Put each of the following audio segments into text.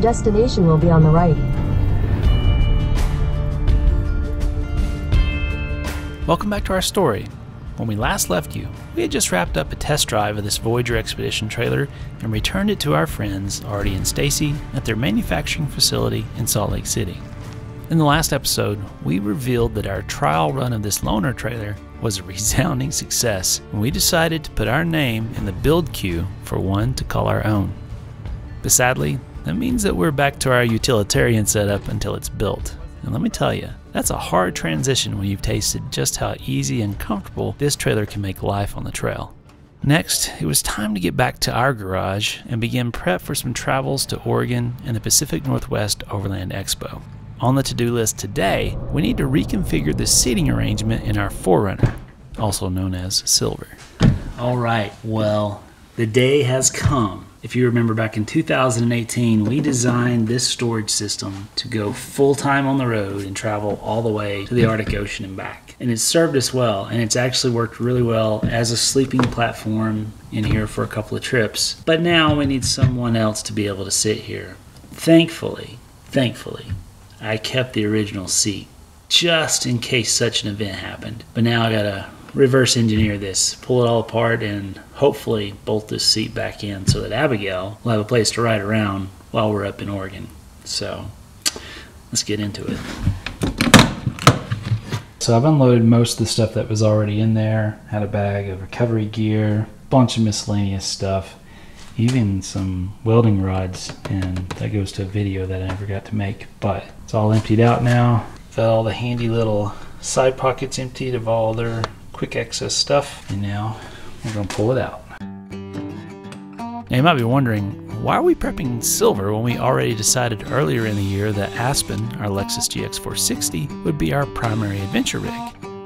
destination will be on the right. Welcome back to our story. When we last left you, we had just wrapped up a test drive of this Voyager expedition trailer and returned it to our friends Artie and Stacy at their manufacturing facility in Salt Lake City. In the last episode, we revealed that our trial run of this loaner trailer was a resounding success, and we decided to put our name in the build queue for one to call our own. But sadly, that means that we're back to our utilitarian setup until it's built. And let me tell you, that's a hard transition when you've tasted just how easy and comfortable this trailer can make life on the trail. Next, it was time to get back to our garage and begin prep for some travels to Oregon and the Pacific Northwest Overland Expo. On the to-do list today, we need to reconfigure the seating arrangement in our 4Runner, also known as Silver. All right, well, the day has come. If you remember back in 2018, we designed this storage system to go full-time on the road and travel all the way to the Arctic Ocean and back. And it's served us well, and it's actually worked really well as a sleeping platform in here for a couple of trips. But now we need someone else to be able to sit here. Thankfully, I kept the original seat just in case such an event happened. But now I gotta reverse engineer this, pull it all apart, and hopefully bolt this seat back in so that Abigail will have a place to ride around while we're up in Oregon. So let's get into it. So I've unloaded most of the stuff that was already in there. Had a bag of recovery gear, bunch of miscellaneous stuff, even some welding rods, and that goes to a video that I never got to make, but it's all emptied out now. Got all the handy little side pockets emptied of all their quick access stuff, and now we're gonna pull it out. Now you might be wondering, why are we prepping Silver when we already decided earlier in the year that Aspen, our Lexus GX460, would be our primary adventure rig?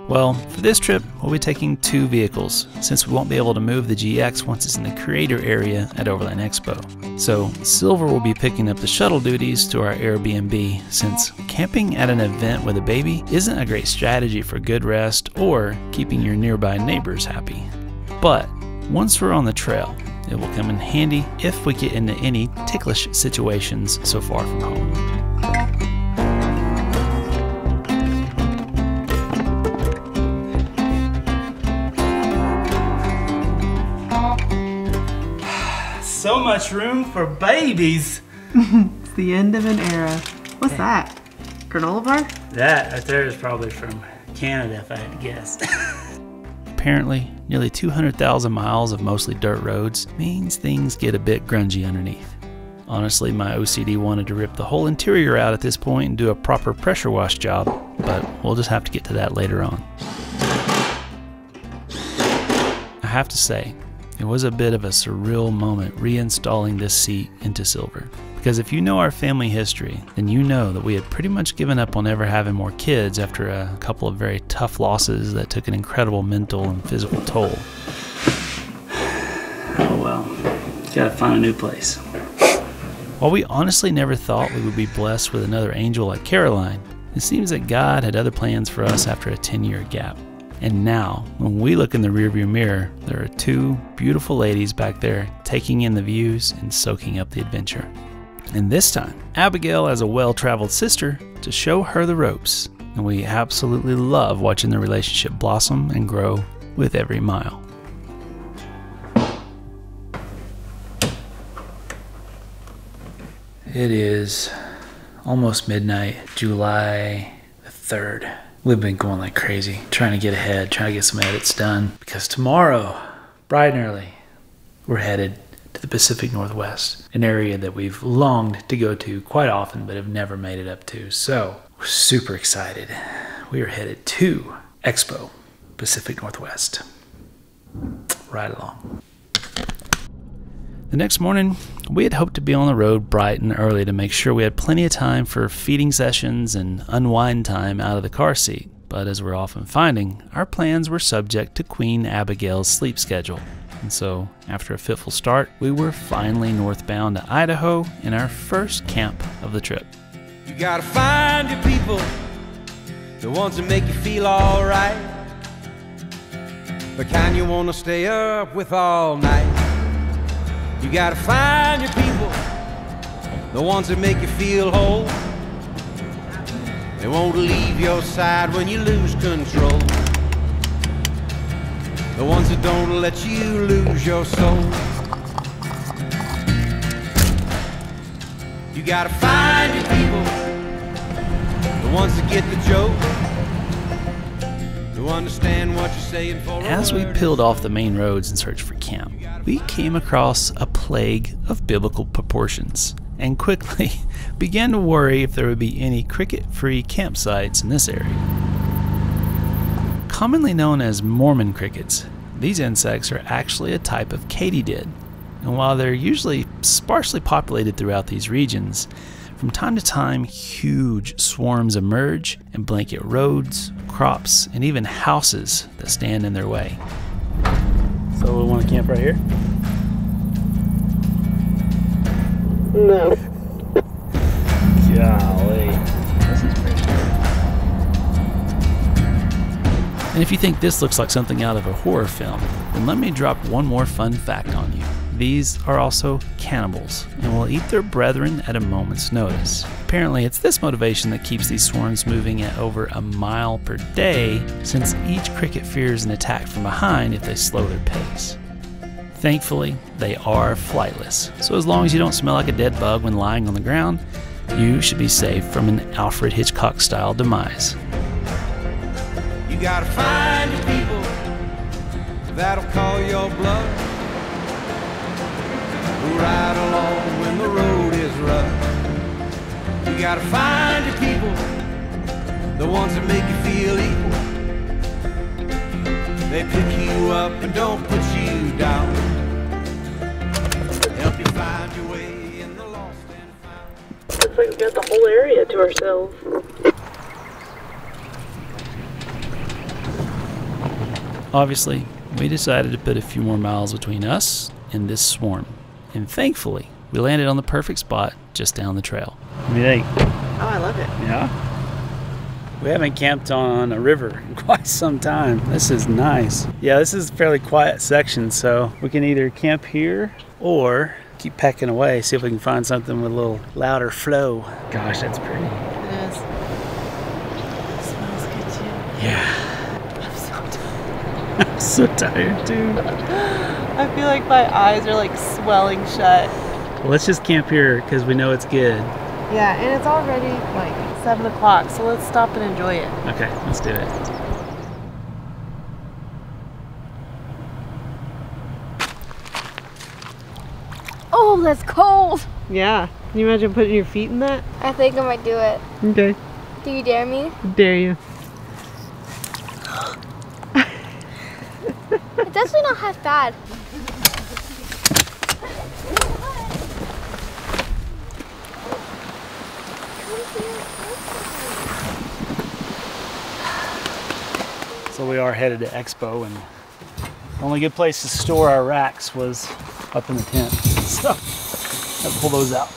Well, for this trip, we'll be taking two vehicles, since we won't be able to move the GX once it's in the creator area at Overland Expo. So Silver will be picking up the shuttle duties to our Airbnb, since camping at an event with a baby isn't a great strategy for good rest or keeping your nearby neighbors happy. But once we're on the trail, it will come in handy if we get into any ticklish situations so far from home. So much room for babies. It's the end of an era. What's that? Granola bar? That right there is probably from Canada, if I had to guess. Apparently, nearly 200,000 miles of mostly dirt roads means things get a bit grungy underneath. Honestly, my OCD wanted to rip the whole interior out at this point and do a proper pressure wash job, but we'll just have to get to that later on. I have to say, it was a bit of a surreal moment reinstalling this seat into Silver. Because if you know our family history, then you know that we had pretty much given up on ever having more kids after a couple of very tough losses that took an incredible mental and physical toll. Oh well, gotta find a new place. While we honestly never thought we would be blessed with another angel like Caroline, it seems that God had other plans for us after a 10-year gap. And now, when we look in the rearview mirror, there are two beautiful ladies back there taking in the views and soaking up the adventure. And this time, Abigail has a well-traveled sister to show her the ropes, and we absolutely love watching the relationship blossom and grow with every mile. It is almost midnight, July the 3rd. We've been going like crazy, trying to get ahead, trying to get some edits done, because tomorrow, bright and early, we're headed to the Pacific Northwest, an area that we've longed to go to quite often but have never made it up to. So we're super excited. We are headed to Expo Pacific Northwest. Right along. The next morning, we had hoped to be on the road bright and early to make sure we had plenty of time for feeding sessions and unwind time out of the car seat. But as we're often finding, our plans were subject to Queen Abigail's sleep schedule. And so, after a fitful start, we were finally northbound to Idaho in our first camp of the trip. You gotta find your people, the ones that make you feel alright, the kind you wanna stay up with all night. You gotta find your people, the ones that make you feel whole. They won't leave your side when you lose control. The ones that don't let you lose your soul. You gotta find your people, the ones that get the joke, who understand what you're saying for. As we peeled off the main roads in search for camp, we came across a plague of biblical proportions and quickly began to worry if there would be any cricket-free campsites in this area. Commonly known as Mormon crickets, these insects are actually a type of katydid, and while they're usually sparsely populated throughout these regions, from time to time huge swarms emerge and blanket roads, crops, and even houses that stand in their way. So we want to camp right here? No. Golly. This is pretty scary. And if you think this looks like something out of a horror film, then let me drop one more fun fact on you. These are also cannibals and will eat their brethren at a moment's notice. Apparently, it's this motivation that keeps these swarms moving at over a mile per day, since each cricket fears an attack from behind if they slow their pace. Thankfully, they are flightless, so as long as you don't smell like a dead bug when lying on the ground, you should be safe from an Alfred Hitchcock-style demise. You gotta find your people that'll call your bluff, who ride along when the road is rough. You gotta find your people, the ones that make you feel equal. They pick you up and don't put you down. Help you find your way in the lost and found. Looks like we got the whole area to ourselves. Obviously, we decided to put a few more miles between us and this swarm, and thankfully, we landed on the perfect spot just down the trail. What do you think? Oh, I love it. Yeah? We haven't camped on a river in quite some time. This is nice. Yeah, this is a fairly quiet section, so we can either camp here or keep pecking away, see if we can find something with a little louder flow. Gosh, that's pretty. It is. It smells good too. Yeah. I'm so tired. I'm so tired too. I feel like my eyes are like swelling shut. Well, let's just camp here because we know it's good. Yeah, and it's already like 7 o'clock, so let's stop and enjoy it. Okay, let's do it. Oh, that's cold. Yeah. Can you imagine putting your feet in that? I think I might do it. Okay. Do you dare me? Dare you. It's actually not half bad. So we are headed to Expo, and the only good place to store our racks was up in the tent. So I'll pull those out.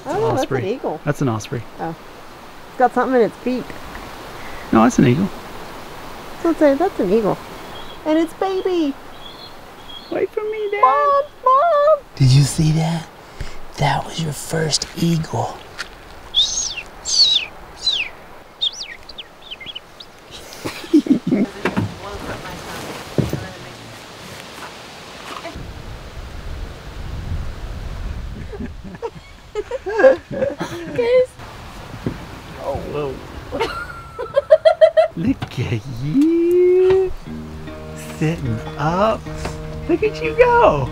Oh, that's Osprey. an eagle. That's an osprey. Oh. It's got something in its beak. No, that's an eagle. So let's say that's an eagle. And it's baby. Wait for me, Dad. Mom, Mom. Did you see that? That was your first eagle. Guys. Oh, whoa. Look at you. Sitting up. Look at you go.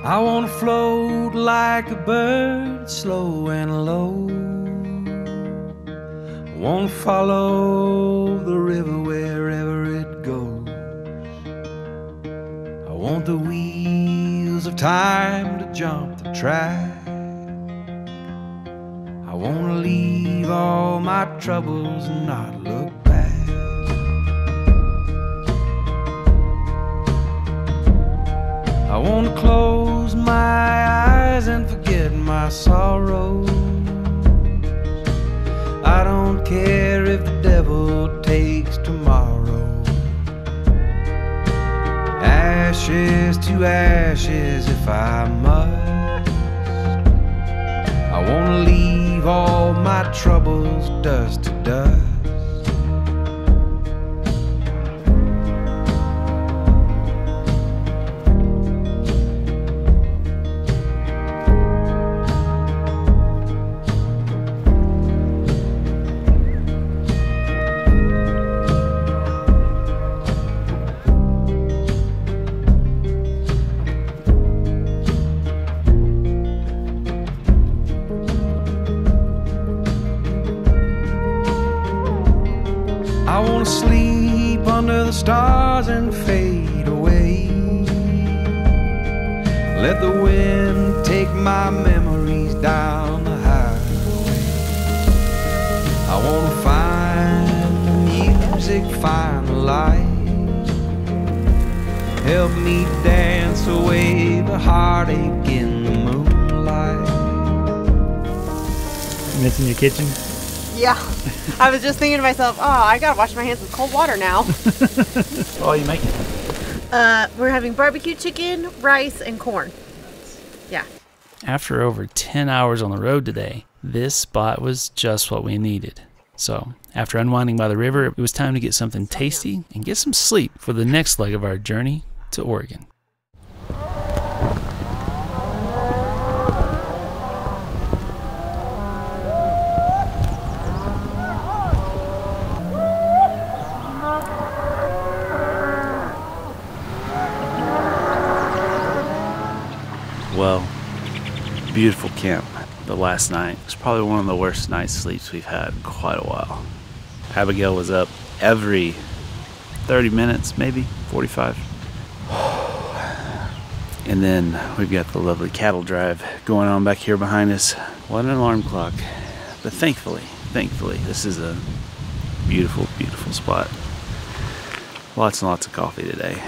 I wanna float like a bird, slow and low. I wanna follow the river wherever it goes. I want the wheels of time to jump the track. I wanna leave all my troubles and not look back. I wanna close my eyes and forget my sorrows. I don't care if the devil takes tomorrow. Ash ashes to ashes if I must. I wanna leave all my troubles dust to dust. I wanna sleep under the stars and fade away. Let the wind take my memories down the highway. I wanna find the music, find the light. Help me dance away the heartache in the moonlight. Missing your kitchen? Yeah. I was just thinking to myself, oh, I gotta wash my hands with cold water now. What are you making? We're having barbecue chicken, rice, and corn. Yeah. After over 10 hours on the road today, this spot was just what we needed. So, after unwinding by the river, it was time to get something tasty and get some sleep for the next leg of our journey to Oregon. Well, beautiful camp. But last night was probably one of the worst night's sleeps we've had in quite a while. Abigail was up every 30 minutes, maybe 45. And then we've got the lovely cattle drive going on back here behind us. What an alarm clock. But thankfully, this is a beautiful, beautiful spot. Lots and lots of coffee today.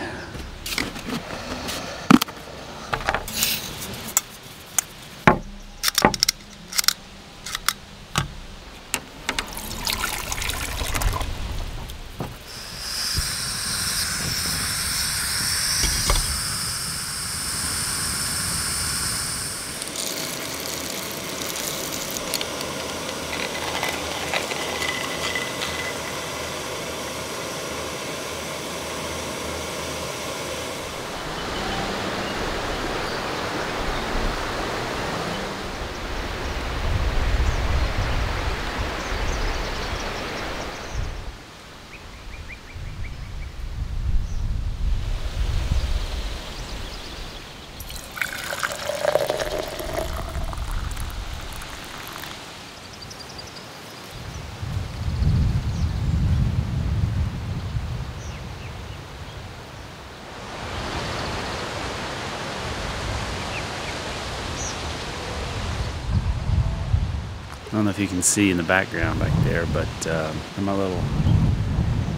I don't know if you can see in the background back there, but my little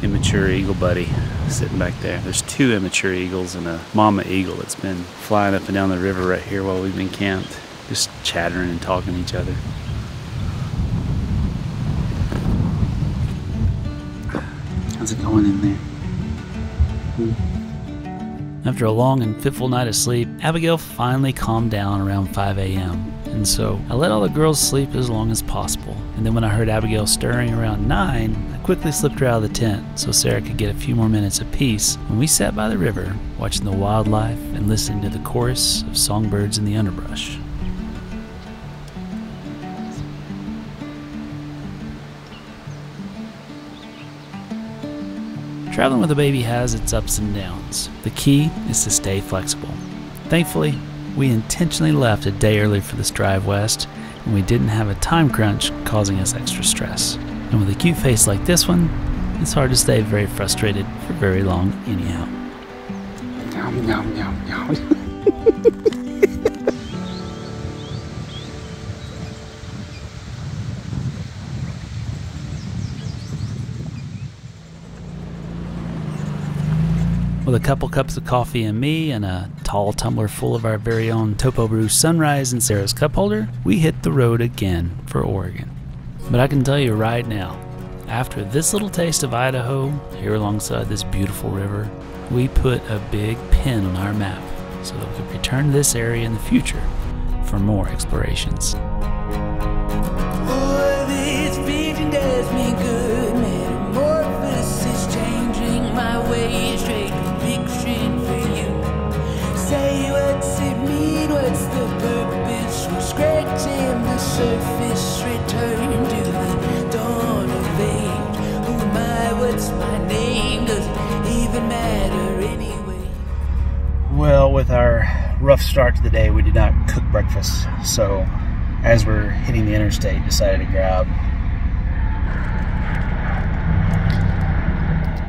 immature eagle buddy sitting back there. There's two immature eagles and a mama eagle that's been flying up and down the river right here while we've been camped, just chattering and talking to each other. How's it going in there? After a long and fitful night of sleep, Abigail finally calmed down around 5 a.m. And so I let all the girls sleep as long as possible. And then when I heard Abigail stirring around 9, I quickly slipped her out of the tent so Sarah could get a few more minutes of peace when we sat by the river watching the wildlife and listening to the chorus of songbirds in the underbrush. Traveling with a baby has its ups and downs. The key is to stay flexible. Thankfully, we intentionally left a day early for this drive west, and we didn't have a time crunch causing us extra stress. And with a cute face like this one, it's hard to stay very frustrated for very long anyhow. Yum, yum, yum, yum. With a couple cups of coffee and me and a tall tumbler full of our very own Topo Brew Sunrise in Sarah's cup holder, we hit the road again for Oregon. But I can tell you right now, after this little taste of Idaho here alongside this beautiful river, we put a big pin on our map so that we could return to this area in the future for more explorations. Oh, this vision does me good. Metamorphosis changing my ways, straight conviction for you. Say what's it mean, what's the purpose? We're scratching the surface, return to the dawn of age. Who am I, what's my name, does it even matter anyway? Well, with our rough start to the day, we did not cook breakfast, so as we're hitting the interstate, decided to grab.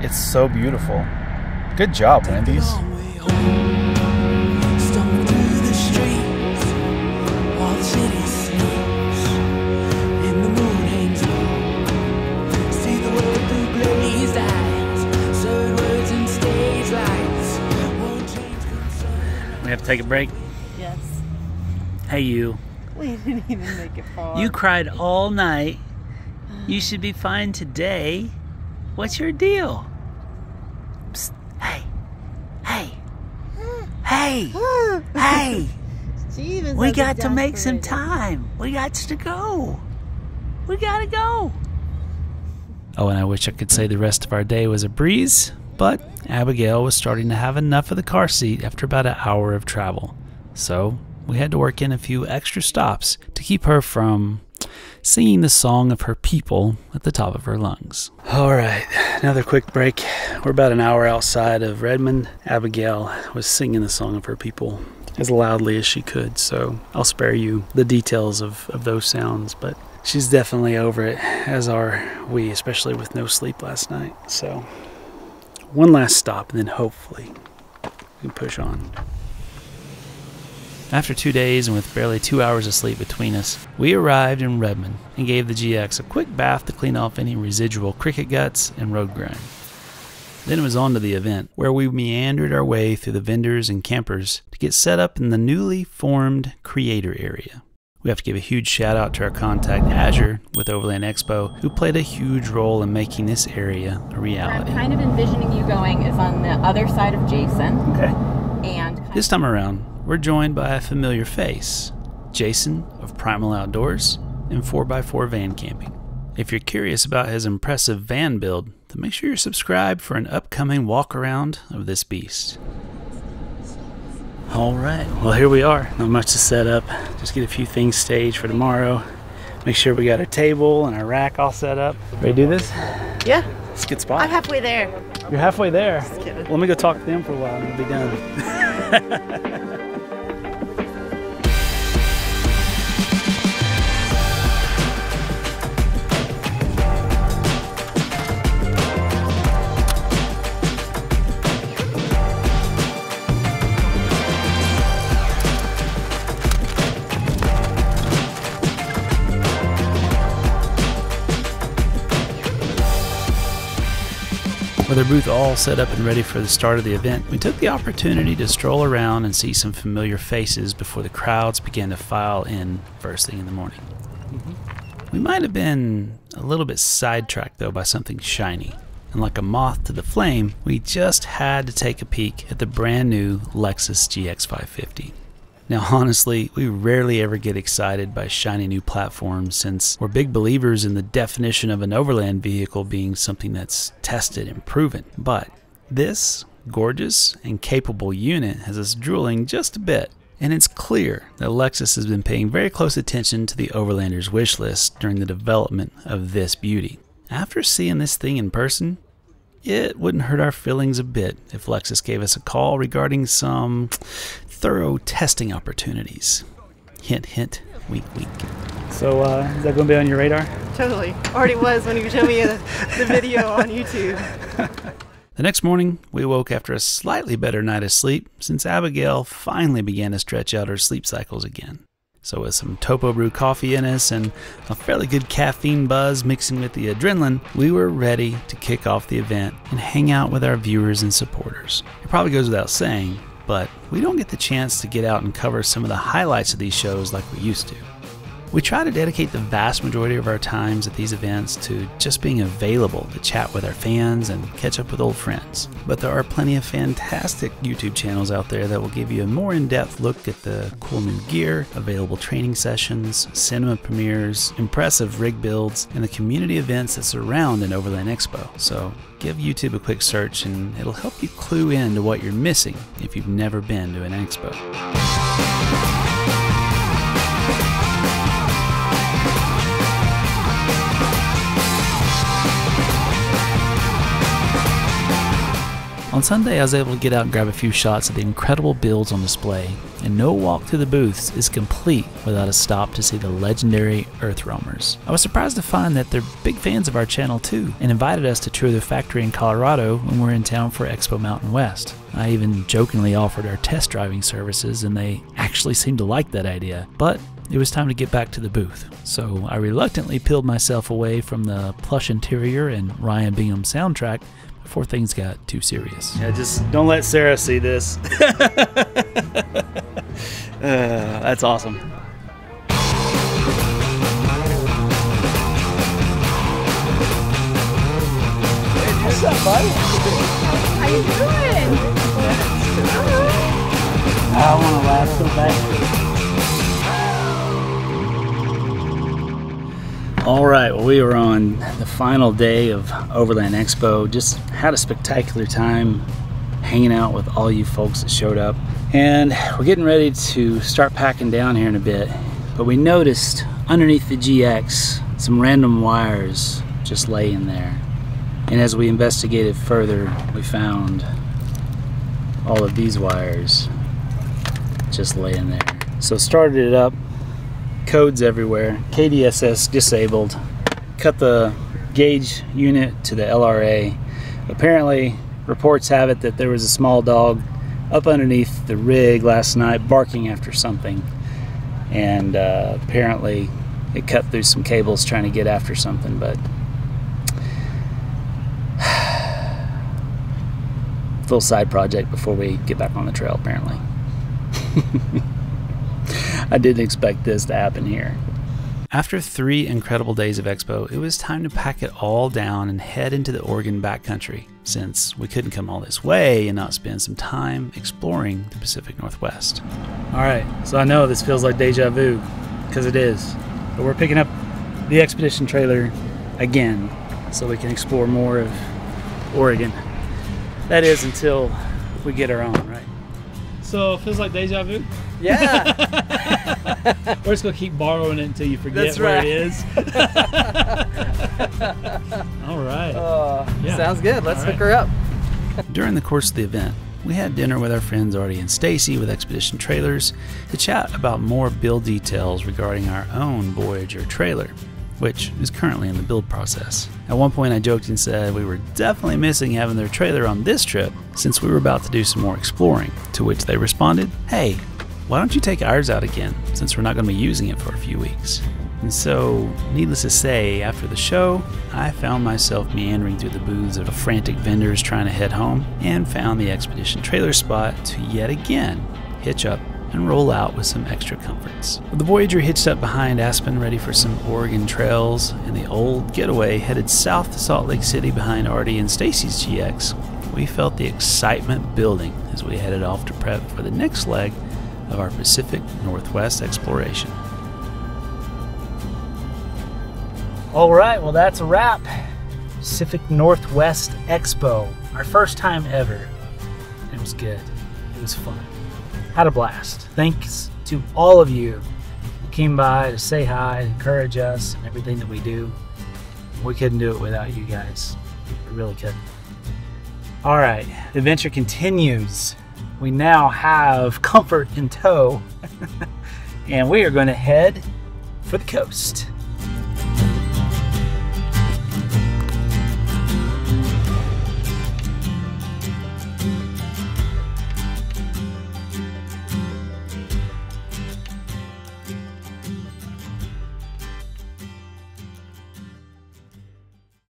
It's so beautiful. Good job, Wendy's. We have to take a break. Yes. Hey, you. We didn't even make it far. You cried all night. You should be fine today. What's your deal? Psst. Hey. Hey. Hey. Hey. We got to make some time. We got to go. We gotta go. Oh, and I wish I could say the rest of our day was a breeze, but Abigail was starting to have enough of the car seat after about an hour of travel. So we had to work in a few extra stops to keep her from singing the song of her people at the top of her lungs. All right, another quick break. We're about an hour outside of Redmond. Abigail was singing the song of her people as loudly as she could, so I'll spare you the details of those sounds, but she's definitely over it, as are we, especially with no sleep last night. So one last stop, and then hopefully we can push on. After 2 days and with barely 2 hours of sleep between us, we arrived in Redmond and gave the GX a quick bath to clean off any residual cricket guts and road grime. Then it was on to the event, where we meandered our way through the vendors and campers to get set up in the newly formed creator area. We have to give a huge shout out to our contact Azure with Overland Expo, who played a huge role in making this area a reality. I'm kind of envisioning you going is on the other side of Jason. Okay. And this time around, we're joined by a familiar face, Jason of Primal Outdoors and 4x4 van camping. If you're curious about his impressive van build, then make sure you're subscribed for an upcoming walk around of this beast. All right, well, here we are. Not much to set up. Just get a few things staged for tomorrow. Make sure we got our table and our rack all set up. Ready to do this? Yeah. It's a good spot. I'm halfway there. You're halfway there? Just kidding. Well, let me go talk to them for a while and we'll be done. With our booth all set up and ready for the start of the event, we took the opportunity to stroll around and see some familiar faces before the crowds began to file in first thing in the morning. We might have been a little bit sidetracked though by something shiny, and like a moth to the flame, we just had to take a peek at the brand new Lexus GX 550. Now honestly, we rarely ever get excited by shiny new platforms since we're big believers in the definition of an overland vehicle being something that's tested and proven. But this gorgeous and capable unit has us drooling just a bit. And it's clear that Lexus has been paying very close attention to the Overlander's wish list during the development of this beauty. After seeing this thing in person, it wouldn't hurt our feelings a bit if Lexus gave us a call regarding some thorough testing opportunities. Hint, hint, wink, wink. So, is that going to be on your radar? Totally. Already was when you showed me the video on YouTube. The next morning, we woke after a slightly better night of sleep since Abigail finally began to stretch out her sleep cycles again. So with some Topo Brew coffee in us and a fairly good caffeine buzz mixing with the adrenaline, we were ready to kick off the event and hang out with our viewers and supporters. It probably goes without saying, but we don't get the chance to get out and cover some of the highlights of these shows like we used to. We try to dedicate the vast majority of our times at these events to just being available to chat with our fans and catch up with old friends. But there are plenty of fantastic YouTube channels out there that will give you a more in-depth look at the cool new gear, available training sessions, cinema premieres, impressive rig builds, and the community events that surround an Overland Expo. So give YouTube a quick search and it'll help you clue in to what you're missing if you've never been to an expo. On Sunday, I was able to get out and grab a few shots of the incredible builds on display, and no walk through the booths is complete without a stop to see the legendary Earth Roamers. I was surprised to find that they're big fans of our channel too, and invited us to tour their factory in Colorado when we were in town for Expo Mountain West. I even jokingly offered our test driving services, and they actually seemed to like that idea. But it was time to get back to the booth, so I reluctantly peeled myself away from the plush interior and Ryan Bingham soundtrack before things got too serious. Yeah, just don't let Sarah see this. That's awesome. What's up, buddy? How you doing? I want to laugh so bad. All right, well, we were on the final day of Overland Expo. Just had a spectacular time hanging out with all you folks that showed up. And we're getting ready to start packing down here in a bit. But we noticed underneath the GX some random wires just laying there. And as we investigated further, we found all of these wires just laying there. So started it up. Codes everywhere, KDSS disabled, cut the gauge unit to the LRA. Apparently, reports have it that there was a small dog up underneath the rig last night barking after something, and apparently it cut through some cables trying to get after something, but little side project before we get back on the trail apparently. I didn't expect this to happen here. After 3 incredible days of Expo, it was time to pack it all down and head into the Oregon backcountry, since we couldn't come all this way and not spend some time exploring the Pacific Northwest. Alright, so I know this feels like deja vu, because it is, but we're picking up the expedition trailer again, so we can explore more of Oregon. That is until we get our own, right? So it feels like deja vu? Yeah. We're just gonna keep borrowing it until you forget. That's where right. it is. All right. Yeah. Sounds good. Let's hook her up. During the course of the event, we had dinner with our friends Artie and Stacy with Expedition Trailers to chat about more build details regarding our own Voyager trailer, which is currently in the build process. At one point I joked and said we were definitely missing having their trailer on this trip since we were about to do some more exploring, to which they responded, "Hey, why don't you take ours out again, since we're not going to be using it for a few weeks?" And so, needless to say, after the show, I found myself meandering through the booths of frantic vendors trying to head home, and found the Expedition trailer spot to yet again hitch up and roll out with some extra comforts. With the Voyager hitched up behind Aspen ready for some Oregon trails, and the old getaway headed south to Salt Lake City behind Artie and Stacy's GX, we felt the excitement building as we headed off to prep for the next leg of our Pacific Northwest exploration. All right, well that's a wrap. Pacific Northwest Expo, our first time ever. It was good. It was fun. Had a blast. Thanks to all of you who came by to say hi, encourage us, and everything that we do. We couldn't do it without you guys. We really couldn't. All right, the adventure continues. We now have comfort in tow, and we are going to head for the coast.